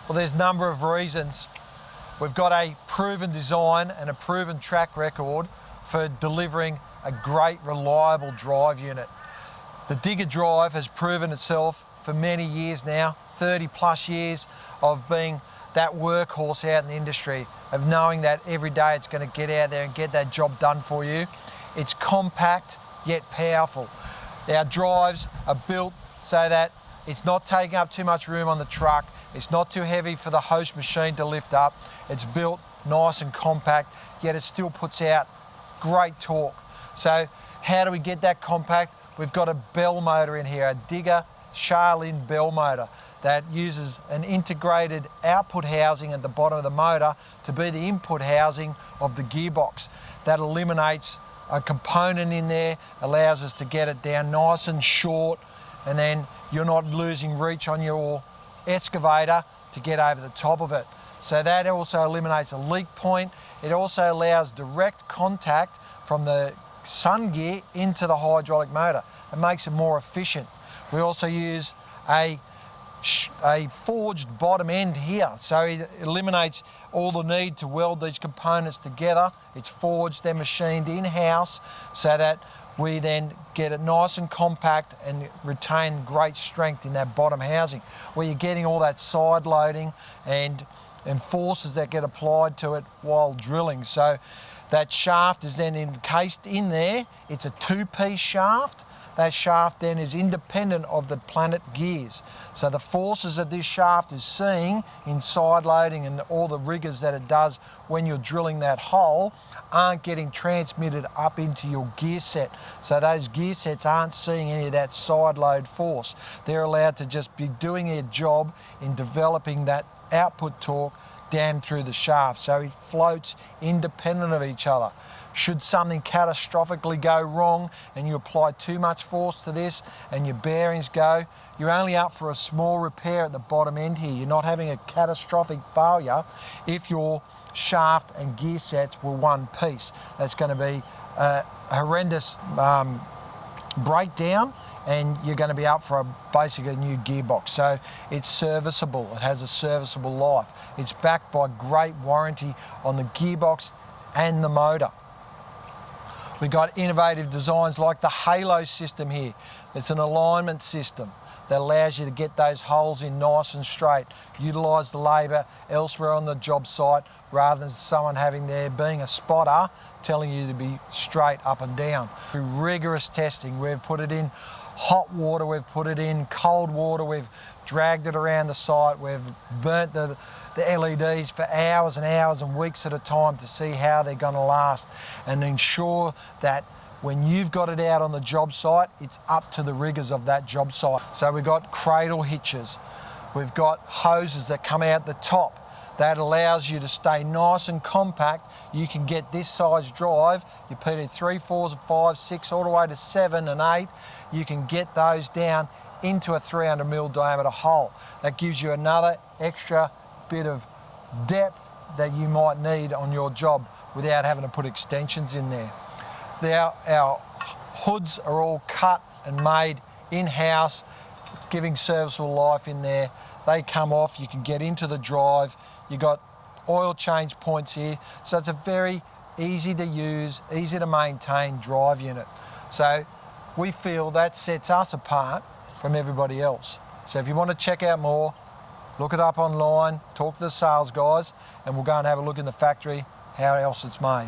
Well, there's a number of reasons. We've got a proven design and a proven track record for delivering a great, reliable drive unit. The Digga drive has proven itself for many years now, 30 plus years of being that workhorse out in the industry, of knowing that every day it's going to get out there and get that job done for you. It's compact yet powerful. Our drives are built so that it's not taking up too much room on the truck. It's not too heavy for the host machine to lift up. It's built nice and compact, yet it still puts out great torque. So how do we get that compact? We've got a bell motor in here, a Digga Charlene bell motor that uses an integrated output housing at the bottom of the motor to be the input housing of the gearbox. That eliminates a component in there, allows us to get it down nice and short, and then you're not losing reach on your excavator to get over the top of it. So that also eliminates a leak point. It also allows direct contact from the sun gear into the hydraulic motor. It makes it more efficient. We also use a forged bottom end here, so it eliminates all the need to weld these components together. It's forged, they're machined in-house so that we then get it nice and compact and retain great strength in that bottom housing, where you're getting all that side loading and forces that get applied to it while drilling. So that shaft is then encased in there. It's a two-piece shaft. That shaft then is independent of the planet gears. So the forces that this shaft is seeing in side loading and all the rigours that it does when you're drilling that hole aren't getting transmitted up into your gear set. So those gear sets aren't seeing any of that side load force. They're allowed to just be doing their job in developing that output torque down through the shaft. So it floats independent of each other. Should something catastrophically go wrong and you apply too much force to this and your bearings go, you're only up for a small repair at the bottom end here. You're not having a catastrophic failure if your shaft and gear sets were one piece. That's going to be a horrendous breakdown, and you're going to be up for basically a new gearbox. So it's serviceable. It has a serviceable life. It's backed by great warranty on the gearbox and the motor. We've got innovative designs like the Halo system here. It's an alignment system that allows you to get those holes in nice and straight, utilise the labour elsewhere on the job site rather than someone having there being a spotter telling you to be straight up and down. Through rigorous testing, we've put it in hot water, we've put it in cold water, we've dragged it around the site, we've burnt the LEDs for hours and hours and weeks at a time to see how they're going to last and ensure that when you've got it out on the job site, it's up to the rigours of that job site. So we've got cradle hitches, we've got hoses that come out the top. That allows you to stay nice and compact. You can get this size drive, you PD 3, 4s, 5, 6, all the way to 7 and 8. You can get those down into a 300mm diameter hole. That gives you another extra bit of depth that you might need on your job without having to put extensions in there. Our hoods are all cut and made in-house, giving serviceable life in there. They come off, you can get into the drive. You've got oil change points here. So it's a very easy to use, easy to maintain drive unit. So we feel that sets us apart from everybody else. So if you want to check out more, look it up online, talk to the sales guys, and we'll go and have a look in the factory how else it's made.